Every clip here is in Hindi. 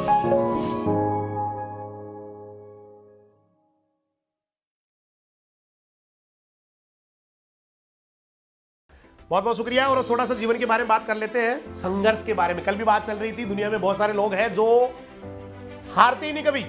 बहुत बहुत शुक्रिया। और थोड़ा सा जीवन के बारे में बात कर लेते हैं, संघर्ष के बारे में। कल भी बात चल रही थी, दुनिया में बहुत सारे लोग हैं जो हारते ही नहीं कभी,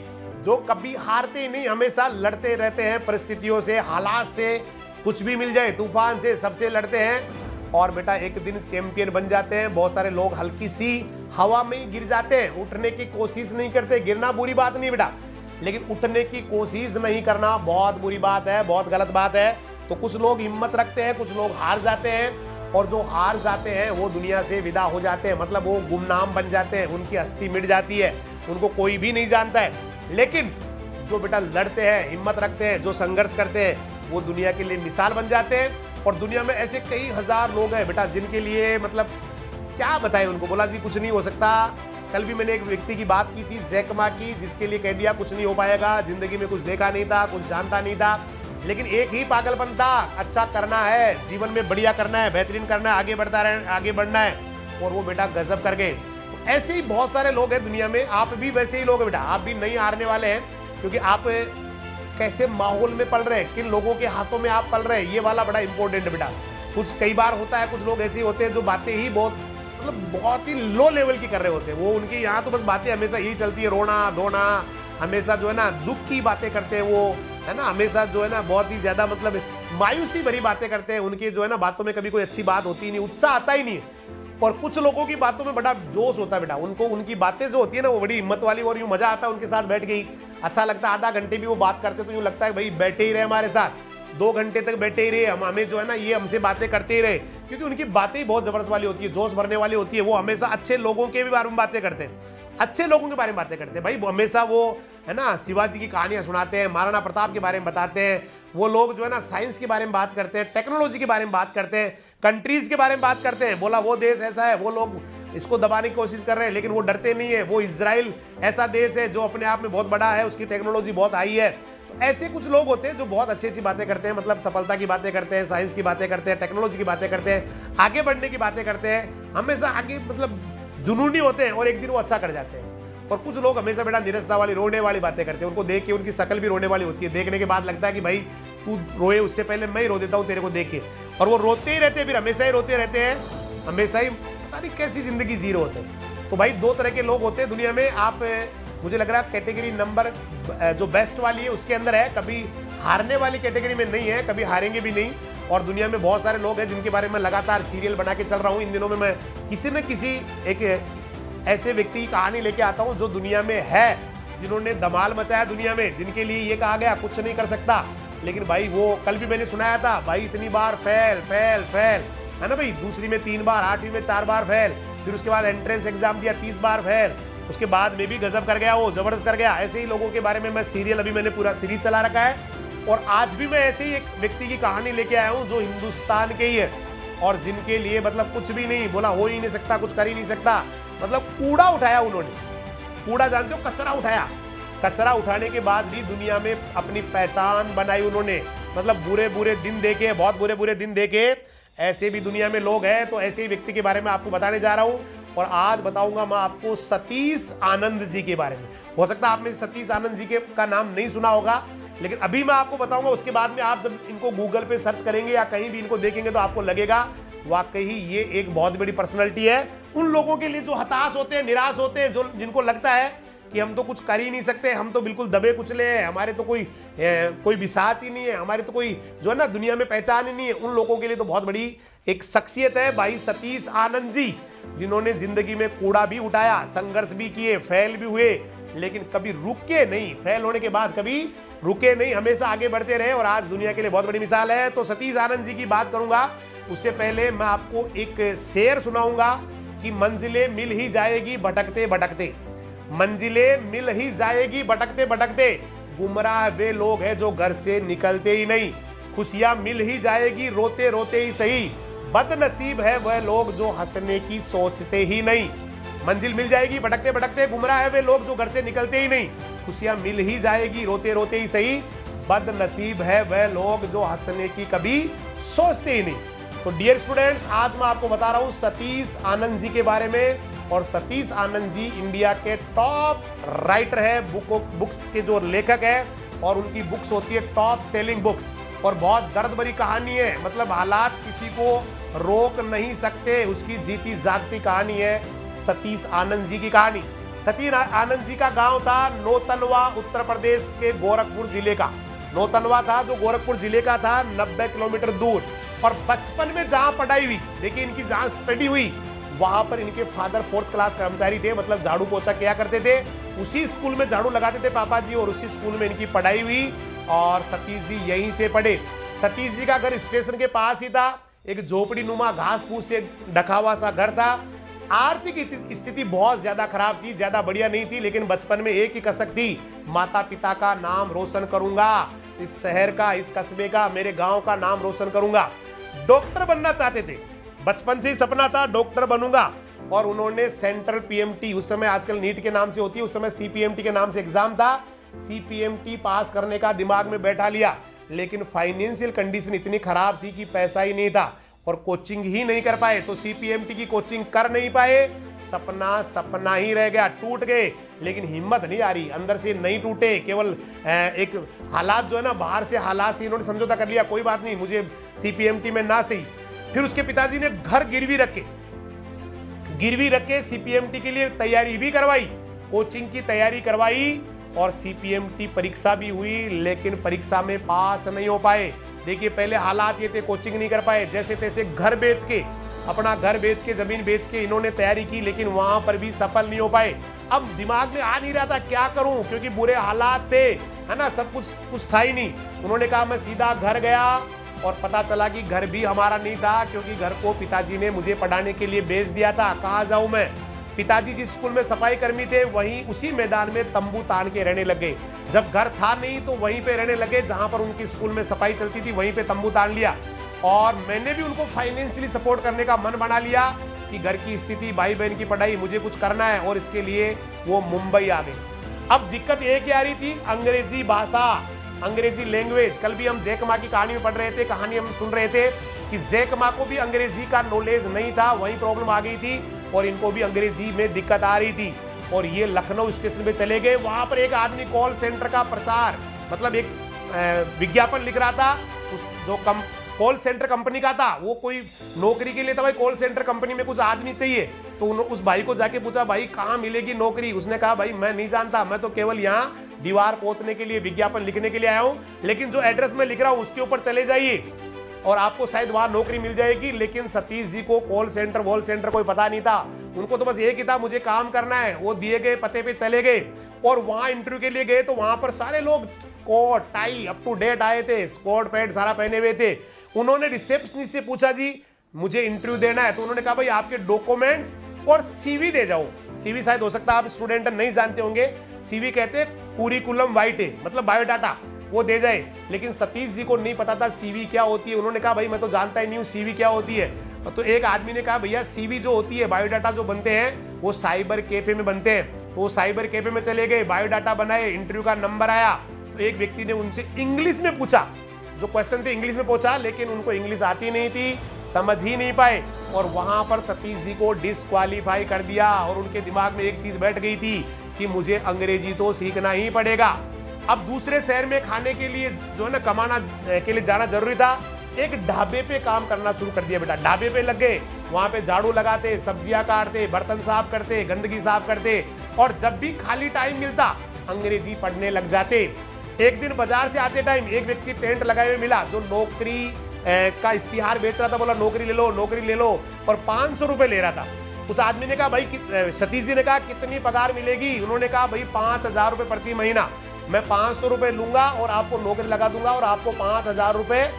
जो कभी हारते ही नहीं, हमेशा लड़ते रहते हैं परिस्थितियों से, हालात से, कुछ भी मिल जाए, तूफान से, सबसे लड़ते हैं और बेटा एक दिन चैंपियन बन जाते हैं। बहुत सारे लोग हल्की सी हवा में ही गिर जाते हैं, उठने की कोशिश नहीं करते। गिरना बुरी बात नहीं बेटा, लेकिन उठने की कोशिश नहीं करना बहुत बुरी बात है, बहुत गलत बात है। तो कुछ लोग हिम्मत रखते हैं, कुछ लोग हार जाते हैं, और जो हार जाते हैं वो दुनिया से विदा हो जाते हैं, मतलब वो गुमनाम बन जाते हैं, उनकी हस्ती मिट जाती है, उनको कोई भी नहीं जानता है। लेकिन जो बेटा लड़ते हैं, हिम्मत रखते हैं, जो संघर्ष करते हैं, वो दुनिया के लिए मिसाल बन जाते हैं। और दुनिया में ऐसे कई हजार लोग हैं बेटा जिनके लिए मतलब क्या बताएं उनको, बोला जी कुछ नहीं हो सकता। कल भी मैंने एक व्यक्ति की बात की थी, जैक मा की, जिसके लिए कह दिया कुछ नहीं हो पाएगा, जिंदगी में कुछ देखा नहीं था, कुछ जानता नहीं था, लेकिन एक ही पागलपन था, अच्छा करना है, जीवन में बढ़िया करना है, बेहतरीन करना है, आगे बढ़ना है, और वो बेटा गजब कर गए। ऐसे ही बहुत सारे लोग हैं दुनिया में, आप भी वैसे ही लोग हैं बेटा, आप भी नहीं हारने वाले हैं, क्योंकि आप कैसे माहौल में पल रहे हैं, किन लोगों के हाथों में आप पल रहे हैं, ये वाला बड़ा इंपॉर्टेंट है बेटा। कुछ कई बार होता है, कुछ लोग ऐसे होते हैं जो बातें ही बहुत ही लो लेवल की कर रहे होते हैं, वो उनकी यहाँ तो बस बातें हमेशा यही चलती है, रोना धोना, हमेशा जो है ना दुख की बातें करते हैं वो, है ना, हमेशा जो है ना बहुत ही ज्यादा मतलब मायूसी भरी बातें करते हैं। उनकी जो है ना बातों में कभी कोई अच्छी बात होती नहीं, उत्साह आता ही नहीं है। और कुछ लोगों की बातों में बड़ा जोश होता है बेटा, उनको उनकी बातें जो होती है ना वो बड़ी हिम्मत वाली, और यूं मजा आता है उनके साथ बैठ गई, अच्छा लगता है। आधा घंटे भी वो बात करते तो यूं लगता है भाई बैठे ही रहे हमारे साथ, 2 घंटे तक बैठे ही रहे, हमें जो है ना ये हमसे बातें करते ही रहे, क्योंकि उनकी बातें ही बहुत जबरदस्त वाली होती है, जोश भरने वाली होती है। वो हमेशा अच्छे लोगों के भी बारे में बातें करते हैं, अच्छे लोगों के बारे में बातें करते हैं भाई। हमेशा वो है ना शिवाजी की कहानियां सुनाते हैं, महाराणा प्रताप के बारे में बताते हैं। वो लोग जो है ना साइंस के बारे में बात करते हैं, टेक्नोलॉजी के बारे में बात करते हैं, कंट्रीज के बारे में बात करते हैं। बोला वो देश ऐसा है, वो लोग इसको दबाने की कोशिश कर रहे हैं, लेकिन वो डरते नहीं है। वो इजराइल ऐसा देश है जो अपने आप में बहुत बड़ा है, उसकी टेक्नोलॉजी बहुत हाई है। तो ऐसे कुछ लोग होते हैं जो बहुत अच्छी अच्छी बातें करते हैं, मतलब सफलता की बातें करते हैं, साइंस की बातें करते हैं, टेक्नोलॉजी की बातें करते हैं, आगे बढ़ने की बातें करते हैं, हमेशा आगे मतलब जुनूनी होते हैं, और एक दिन वो अच्छा कर जाते हैं। और कुछ लोग हमेशा बेटा निरस्ता वाली, रोने वाली बातें करते हैं, उनको देख के उनकी शक्ल भी रोने वाली होती है, देखने के बाद लगता है कि भाई तू रोए उससे पहले मैं ही रो देता हूँ तेरे को देख के। और वो रोते ही रहते हैं, फिर हमेशा ही रोते रहते हैं, हमेशा ही पता नहीं कैसी जिंदगी जी रहे होते हैं। तो भाई 2 तरह के लोग होते हैं दुनिया में। आप मुझे लग रहा है कैटेगरी नंबर जो बेस्ट वाली है उसके अंदर है, कभी हारने वाली कैटेगरी में नहीं है, कभी हारेंगे भी नहीं। और दुनिया में बहुत सारे लोग हैं जिनके बारे में लगातार सीरियल बना के चल रहा हूँ। इन दिनों में मैं किसी न किसी एक ऐसे व्यक्ति की कहानी लेके आता हूं जो दुनिया में है, जिन्होंने धमाल मचाया दुनिया में, जिनके लिए ये कहा गया कुछ नहीं कर सकता, लेकिन भाई वो कल भी मैंने सुनाया था भाई इतनी बार फेल फेल फेल, है ना भाई, दूसरी में 3 बार, 8वीं में 4 बार फेल, फिर उसके बाद एंट्रेंस एग्जाम दिया 30 बार फेल, उसके बाद में भी गजब कर गया, वो जबरदस्त कर गया। ऐसे ही लोगों के बारे में मैं सीरियल, अभी मैंने पूरा सीरीज चला रखा है, और आज भी मैं ऐसे ही एक व्यक्ति की कहानी लेके आया हूँ जो हिंदुस्तान के ही है, और जिनके लिए मतलब कुछ भी नहीं, बोला हो ही नहीं सकता, कुछ कर ही नहीं सकता, मतलब कूड़ा उठाया उन्होंने। कूड़ा जानते हो, कचरा उठाया, कचरा उठाने के बाद भी दुनिया में अपनी पहचान बनाई उन्होंने, मतलब बुरे बुरे दिन देखे, बहुत बुरे बुरे दिन देखे। ऐसे भी दुनिया में लोग हैं। तो ऐसे ही व्यक्ति के बारे में आपको बताने जा रहा हूं, और आज बताऊंगा मैं आपको सतीश आनंद जी के बारे में। हो सकता है आपने सतीश आनंद जी का नाम नहीं सुना होगा, लेकिन अभी मैं आपको बताऊंगा। उसके बाद में आप जब इनको गूगल पे सर्च करेंगे या कहीं भी इनको देखेंगे तो आपको लगेगा वाकई ही ये एक बहुत बड़ी पर्सनैलिटी है। उन लोगों के लिए जो हताश होते हैं, निराश होते हैं, जो जिनको लगता है कि हम तो कुछ कर ही नहीं सकते, हम तो बिल्कुल दबे कुचले हैं, हमारे तो कोई बिसात ही नहीं है, हमारे तो कोई जो है ना दुनिया में पहचान ही नहीं है, उन लोगों के लिए तो बहुत बड़ी एक शख्सियत है भाई सतीश आनंद जी, जिन्होंने जिंदगी में कूड़ा भी उठाया, संघर्ष भी किए, फेल भी हुए, लेकिन कभी रुके नहीं। फेल होने के बाद कभी रुके नहीं, हमेशा आगे बढ़ते रहे, और आज दुनिया के लिए बहुत बड़ी मिसाल है। तो सतीश आनंद जी की बात करूंगा, उससे पहले मैं आपको एक शेर सुनाऊंगा कि मंजिलें मिल ही जाएगी भटकते भटकते, मंजिलें मिल ही जाएगी भटकते भटकते, गुमराह वे लोग हैं जो घर से निकलते ही नहीं, खुशियां मिल ही जाएगी रोते रोते ही सही, बदनसीब है वह लोग जो हंसने की सोचते ही नहीं। मंजिल मिल जाएगी भटकते भटकते, गुमराह है वे लोग जो घर से निकलते ही नहीं, खुशियां मिल ही जाएगी रोते रोते ही सही, बदनसीब है वह लोग जो हंसने की कभी सोचते ही नहीं। तो डियर स्टूडेंट्स, आज मैं आपको बता रहा हूं सतीश आनंद जी के बारे में। और सतीश आनंद जी इंडिया के टॉप राइटर है, बुक्स के जो लेखक है, और उनकी बुक्स होती है टॉप सेलिंग बुक्स। और बहुत दर्द भरी कहानी है, मतलब हालात किसी को रोक नहीं सकते, उसकी जीती जागती कहानी है सतीश आनंद जी की कहानी। सतीश आनंद जी का गांव था नौतनवा, उत्तर प्रदेश के गोरखपुर जिले का। नौतनवा था जो गोरखपुर जिले का था, 90 किलोमीटर दूर। और बचपन में जहां पढ़ाई हुई, देखिए इनकी जहां स्टडी हुई, वहां पर इनके फादर 4th क्लास कर्मचारी थे, मतलब झाड़ू पोछा किया करते थे। उसी स्कूल में झाड़ू लगाते थे पापा जी, और उसी स्कूल में इनकी पढ़ाई हुई और सतीश जी यहीं से पढ़े। सतीश जी का घर स्टेशन के पास ही था, एक झोपड़ी नुमा घास फूस से ढका हुआ सा घर था। आर्थिक स्थिति बहुत ज्यादा खराब थी, ज्यादा बढ़िया नहीं थी, लेकिन बचपन में एक ही कसक थी, माता पिता का नाम रोशन करूंगा, इस शहर का, इस कस्बे का, मेरे गांव का नाम रोशन करूंगा। डॉक्टर बनना चाहते थे, बचपन से ही सपना था डॉक्टर बनूंगा। और उन्होंने सेंट्रल पीएमटी, उस समय आजकल नीट के नाम से होती है, उस समय सीपीएमटी के नाम से एग्जाम था, सीपीएमटी पास करने का दिमाग में बैठा लिया। लेकिन फाइनेंशियल कंडीशन इतनी खराब थी कि पैसा ही नहीं था और कोचिंग ही नहीं कर पाए, तो सीपीएमटी की कोचिंग कर नहीं पाए। सपना सपना ही रह गया, टूट गए। लेकिन हिम्मत नहीं आ रही, अंदर से नहीं टूटे, केवल एक हालात जो है ना, बाहर से हालात से इन्होंने समझौता कर लिया, कोई बात नहीं, मुझे सीपीएमटी में ना सही। फिर उसके पिताजी ने घर गिरवी रख के सीपीएमटी के लिए तैयारी भी करवाई, कोचिंग की तैयारी करवाई, और सीपीएमटी परीक्षा भी हुई, लेकिन परीक्षा में पास नहीं हो पाए। देखिए पहले हालात ये थे, कोचिंग नहीं कर पाए, जैसे तैसे घर बेच के, अपना घर बेच के, जमीन बेच के इन्होंने तैयारी की, लेकिन वहां पर भी सफल नहीं हो पाए। अब दिमाग में आ नहीं रहा था क्या करूं, क्योंकि बुरे हालात थे, है ना, सब कुछ था ही नहीं। उन्होंने कहा मैं सीधा घर गया, और पता चला कि घर भी हमारा नहीं था, क्योंकि घर को पिताजी ने मुझे पढ़ाने के लिए बेच दिया था। कहाँ जाऊं मैं? पिताजी जिस स्कूल में सफाई कर्मी थे, वहीं उसी मैदान में तंबू तान के रहने लगे। जब घर था नहीं तो वहीं पे रहने लगे, जहां पर उनकी स्कूल में सफाई चलती थी, वहीं पे तंबू तान लिया। और मैंने भी उनको फाइनेंशियली सपोर्ट करने का मन बना लिया कि घर की स्थिति, भाई बहन की पढ़ाई, मुझे कुछ करना है, और इसके लिए वो मुंबई आ गए। अब दिक्कत एक ही आ रही थी, अंग्रेजी भाषा, अंग्रेजी लैंग्वेज। कल भी हम जैक मा की कहानी में पढ़ रहे थे, कहानी हम सुन रहे थे कि जैक मा को भी अंग्रेजी का नॉलेज नहीं था, वही प्रॉब्लम आ गई थी, और इनको भी अंग्रेजी में दिक्कत आ रही थी। और ये लखनऊ स्टेशन पे चले गए, वहां पर एक आदमी कॉल सेंटर का प्रचार, मतलब एक विज्ञापन लिख रहा था, उस जो कॉल सेंटर कंपनी का था, वो कोई नौकरी के लिए था, भाई कॉल सेंटर कंपनी में कुछ आदमी चाहिए। तो उस भाई को जाके पूछा, भाई कहाँ मिलेगी नौकरी? उसने कहा, भाई मैं नहीं जानता, मैं तो केवल यहाँ दीवार पोतने के लिए, विज्ञापन लिखने के लिए आया हूँ, लेकिन जो एड्रेस में लिख रहा हूँ उसके ऊपर चले जाइए और आपको शायद वहां नौकरी मिल जाएगी। लेकिन सतीश जी को कॉल सेंटर वॉल सेंटर कोई पता नहीं था, उनको तो बस एक ही था, मुझे काम करना है। वो दिए गए पते पे चले गए और वहां इंटरव्यू के लिए गए, तो वहां पर सारे लोग coat tie up to date आए थे, कोट पैंट सारा पहने हुए थे। उन्होंने रिसेप्शनिस्ट से पूछा, जी मुझे इंटरव्यू देना है, तो उन्होंने कहा, भाई आपके डॉक्यूमेंट्स और सीवी दे जाओ। सीवी शायद हो सकता है आप स्टूडेंट नहीं जानते होंगे, सीवी कहते हैं कुरिकुलम वाइटे, मतलब बायोडाटा, वो दे जाए। लेकिन सतीश जी को नहीं पता था सीवी क्या होती है। उन्होंने कहा, भाई मैं तो जानता ही नहीं हूँ सीवी क्या होती है। तो एक आदमी ने कहा, भैया सीवी जो होती है, बायोडाटा जो बनते हैं, वो साइबर कैफे में बनते हैं। तो वो साइबर कैफे में चले गए, बायोडाटा बनाए, इंटरव्यू का नंबर आया, तो एक व्यक्ति ने उनसे इंग्लिश में पूछा, जो क्वेश्चन थे इंग्लिश में पूछा, लेकिन उनको इंग्लिश आती नहीं थी, समझ ही नहीं पाए, और वहां पर सतीश जी को डिस्क्वालीफाई कर दिया। और उनके दिमाग में एक चीज बैठ गई थी कि मुझे अंग्रेजी तो सीखना ही पड़ेगा। अब दूसरे शहर में खाने के लिए जो है ना, कमाना के लिए जाना जरूरी था। एक ढाबे पे काम करना शुरू कर दिया बेटा, ढाबे पे लग गए, वहां पे झाड़ू लगाते, सब्जियां काटते, बर्तन साफ करते, गंदगी साफ करते, और जब भी खाली टाइम मिलता अंग्रेजी पढ़ने लग जाते। एक दिन बाजार से आते टाइम एक व्यक्ति टेंट लगाए हुए मिला, जो नौकरी का इश्तिहार बेच रहा था। बोला नौकरी ले लो, नौकरी ले लो, और 500 रुपए ले रहा था। उस आदमी ने कहा, भाई सतीश जी ने कहा, कितनी पगार मिलेगी? उन्होंने कहा, भाई 5000 रुपए प्रति महीना, मैं 500 रुपए लूंगा और आपको नौकरी लगा दूंगा, और आपको 5000 रुपए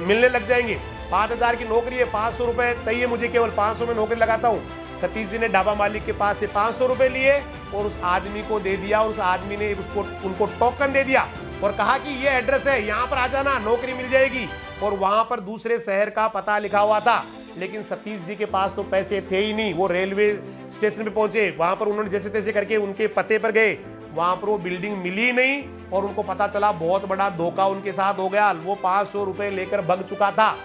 मिलने लग जाएंगे। 5000 की नौकरी है, 500 रुपए चाहिए मुझे, केवल 500 में नौकरी लगाता हूँ। सतीश जी ने ढाबा मालिक के पास से 500 रुपए लिए और उस आदमी को दे दिया, और उस आदमी ने उनको टोकन दे दिया और कहा कि ये एड्रेस है, यहाँ पर आ जाना, नौकरी मिल जाएगी। और वहां पर दूसरे शहर का पता लिखा हुआ था, लेकिन सतीश जी के पास तो पैसे थे ही नहीं। वो रेलवे स्टेशन पे पहुंचे, वहां पर उन्होंने जैसे तैसे करके उनके पते पर गए, वहां पर वो बिल्डिंग मिली नहीं, और उनको पता चला बहुत बड़ा धोखा उनके साथ हो गया। वो 500 रुपए लेकर भग चुका था।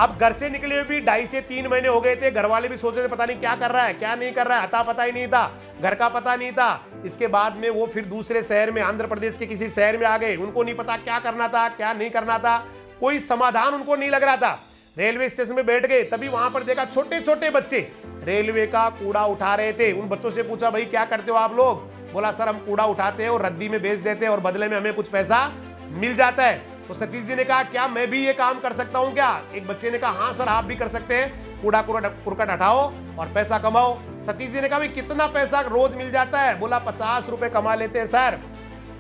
अब घर से निकले हुए भी 2.5 से 3 महीने हो गए थे। घर वाले भी सोच रहे थे पता नहीं क्या कर रहा है, क्या नहीं कर रहा है, अता पता ही नहीं था, घर का पता नहीं था। इसके बाद में वो फिर दूसरे शहर में, आंध्र प्रदेश के किसी शहर में आ गए। उनको नहीं पता क्या करना था, क्या नहीं करना था, कोई समाधान उनको नहीं लग रहा था। रेलवे स्टेशन में बैठ गए, तभी वहां पर देखा छोटे छोटे बच्चे रेलवे का कूड़ा उठा रहे थे। उन बच्चों से पूछा भाई क्या करते हो आप लोग? बोला सर हम कूड़ा उठाते हैं और रद्दी में बेच देते हैं और बदले में हमें कुछ पैसा मिल जाता है। तो सतीश जी ने कहा क्या मैं भी ये काम कर सकता हूं क्या? एक बच्चे ने कहा हाँ सर आप भी कर सकते हैं, कूड़ा कुरकट हटाओ और पैसा कमाओ। सतीश जी ने कहा भाई कितना पैसा रोज मिल जाता है? बोला 50 रुपए कमा लेते हैं सर।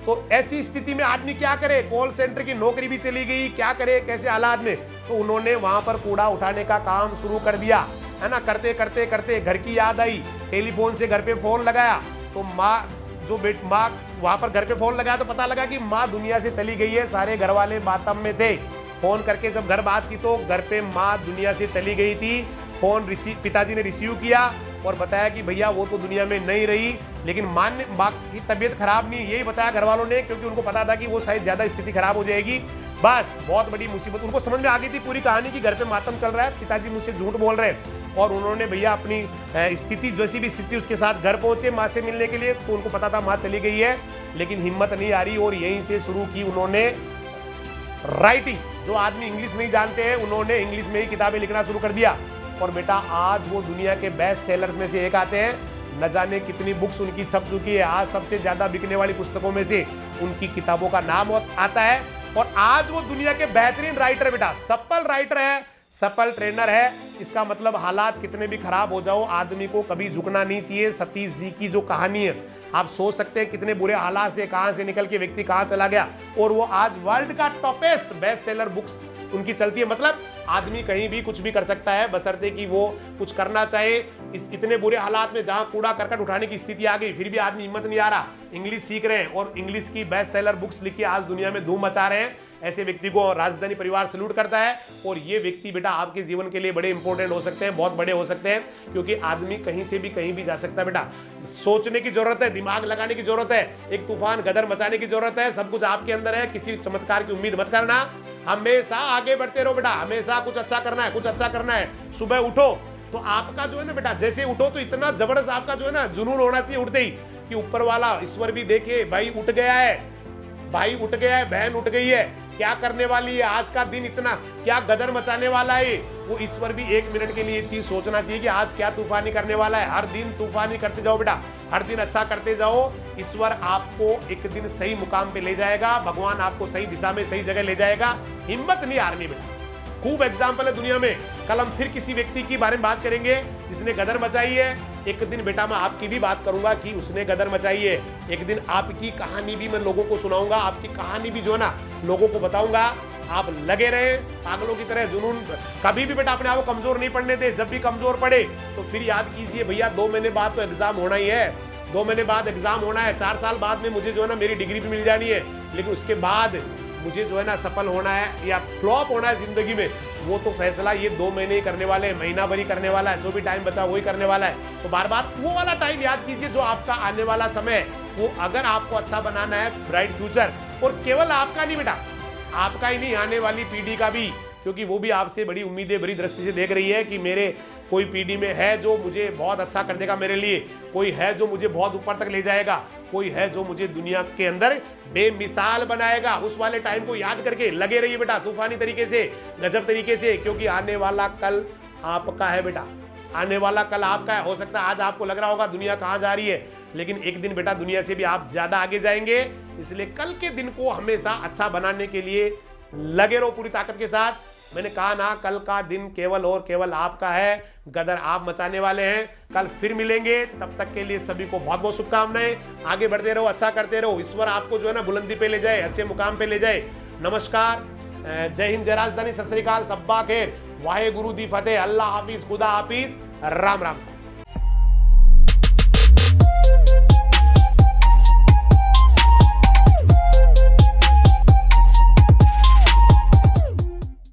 तो ऐसी स्थिति में आदमी क्या करे? कॉल सेंटर की नौकरी भी चली गई, क्या करे कैसे हालात में? तो उन्होंने वहां पर कूड़ा उठाने का काम शुरू कर दिया, है ना। करते करते करते घर की याद आई, टेलीफोन से घर पे फोन लगाया तो माँ वहां पर घर पे फोन लगाया तो पता लगा कि माँ दुनिया से चली गई है। सारे घर वाले मातम में थे। फोन करके जब घर बात की तो घर पे माँ दुनिया से चली गई थी। फोन पिताजी ने रिसीव किया और बताया कि भैया वो तो दुनिया में नहीं रही, लेकिन माँ की तबीयत खराब नहीं, यही बताया घर वालों ने, क्योंकि उनको पता था कि वो शायद ज्यादा स्थिति खराब हो जाएगी। बस बहुत बड़ी मुसीबत उनको समझ में आ गई थी पूरी कहानी की। घर पे मातम चल रहा है, पिताजी मुझसे झूठ बोल रहे हैं। और उन्होंने भैया अपनी स्थिति जैसी भी स्थिति उसके साथ घर पहुंचे माँ से मिलने के लिए। तो उनको पता था माँ चली गई है, लेकिन हिम्मत नहीं आ रही और यहीं से शुरू की उन्होंने राइटिंग। जो आदमी इंग्लिश नहीं जानते हैं उन्होंने इंग्लिश में ही किताबें लिखना शुरू कर दिया। और बेटा आज वो दुनिया के बेस्ट सेलर्स में से एक आते हैं। न जाने कितनी बुक्स उनकी छप चुकी है। आज सबसे ज्यादा बिकने वाली पुस्तकों में से उनकी किताबों का नाम आता है। और आज वो दुनिया के बेहतरीन राइटर बेटा, सफल राइटर है, सफल ट्रेनर है। इसका मतलब हालात कितने भी खराब हो जाओ आदमी को कभी झुकना नहीं चाहिए। सतीश जी की जो कहानी है, आप सोच सकते हैं कितने बुरे हालात से कहां से निकल के व्यक्ति कहां चला गया और वो आज वर्ल्ड का टॉपेस्ट बेस्ट सेलर बुक्स उनकी चलती है। मतलब आदमी कहीं भी कुछ भी कर सकता है बशर्ते कि वो कुछ करना चाहे। इतने बुरे हालात में जहां कूड़ा करकट उठाने की स्थिति आ गई, फिर भी आदमी हिम्मत नहीं आ रहा, इंग्लिश सीख रहे हैं और इंग्लिश की बेस्ट सेलर बुक्स लिख के आज दुनिया में धूम मचा रहे हैं। ऐसे व्यक्ति को राजधानी परिवार सैल्यूट करता है। और ये व्यक्ति बेटा आपके जीवन के लिए बड़े इंपॉर्टेंट हो सकते हैं, बहुत बड़े हो सकते हैं, क्योंकि आदमी कहीं से भी कहीं भी जा सकता है बेटा। सोचने की जरूरत है, दिमाग लगाने की जरूरत है, एक तूफान गदर मचाने की जरूरत है। सब कुछ आपके अंदर है, किसी चमत्कार की उम्मीद मत करना। हमेशा आगे बढ़ते रहो बेटा, हमेशा कुछ अच्छा करना है, कुछ अच्छा करना है। सुबह उठो तो आपका जो है ना बेटा, जैसे उठो तो इतना जबरदस्त आपका जो है ना जुनून होना चाहिए उठते ही कि ऊपर वाला ईश्वर भी देखे भाई उठ गया है, भाई उठ गया है, बहन उठ गई है, क्या करने वाली है आज का दिन, इतना क्या गदर मचाने वाला है। वो ईश्वर भी 1 मिनट के लिए चीज सोचना चाहिए कि आज क्या तूफानी करने वाला है। हर दिन तूफानी करते जाओ बेटा, हर दिन अच्छा करते जाओ। ईश्वर आपको एक दिन सही मुकाम पे ले जाएगा, भगवान आपको सही दिशा में सही जगह ले जाएगा। हिम्मत नहीं हारनी बेटा। खूब एग्जाम्पल है दुनिया में। कल हम फिर किसी व्यक्ति की बारे में बात करेंगे जिसने गदर मचाई है। एक दिन बेटा मैं आपकी भी बात करूंगा कि उसने गदर मचाई है। एक दिन आपकी कहानी भी मैं लोगों को सुनाऊंगा, आपकी कहानी भी जो है ना लोगों को बताऊंगा। आप लगे रहे पागलों की तरह जुनून। कभी भी बेटा अपने आप को कमजोर नहीं पड़ने दे। जब भी कमजोर पड़े तो फिर याद कीजिए भैया 2 महीने बाद तो एग्जाम होना ही है, 2 महीने बाद एग्जाम होना है। 4 साल बाद में मुझे जो है ना मेरी डिग्री भी मिल जानी है, लेकिन उसके बाद मुझे जो है ना सफल होना है या फ्लॉप होना है जिंदगी में, वो तो फैसला ये 2 महीने ही करने वाले हैं, महीना भर ही करने वाला है। जो भी टाइम बचा वही करने वाला है। तो बार बार वो वाला टाइम याद कीजिए जो आपका आने वाला समय है। वो अगर आपको अच्छा बनाना है, ब्राइट फ्यूचर, और केवल आपका नहीं बेटा, आपका ही नहीं आने वाली पीढ़ी का भी, क्योंकि वो भी आपसे बड़ी उम्मीदें बड़ी दृष्टि से देख रही है कि मेरे कोई पीढ़ी में है जो मुझे बहुत अच्छा कर देगा मेरे लिए, कोई है जो मुझे बहुत ऊपर तक ले जाएगा, कोई है जो मुझे दुनिया के अंदर बेमिसाल बनाएगा। उस वाले टाइम को याद करके लगे रहिए बेटा तूफानी तरीके से, गजब तरीके से, क्योंकि आने वाला कल आपका है बेटा, आने वाला कल आपका है। हो सकता है आज आपको लग रहा होगा दुनिया कहाँ जा रही है, लेकिन एक दिन बेटा दुनिया से भी आप ज्यादा आगे जाएंगे। इसलिए कल के दिन को हमेशा अच्छा बनाने के लिए लगे रहो पूरी ताकत के साथ। मैंने कहा ना, कल का दिन केवल और केवल आपका है, गदर आप मचाने वाले हैं। कल फिर मिलेंगे, तब तक के लिए सभी को बहुत बहुत शुभकामनाएं। आगे बढ़ते रहो, अच्छा करते रहो, ईश्वर आपको जो है ना बुलंदी पे ले जाए, अच्छे मुकाम पे ले जाए। नमस्कार, जय हिंद, जय राजधानी, सत श्री अकाल, सब्बा खैर, वाहे गुरु दी फतेह, अल्लाह हाफिज, खुदा हाफिज, राम राम।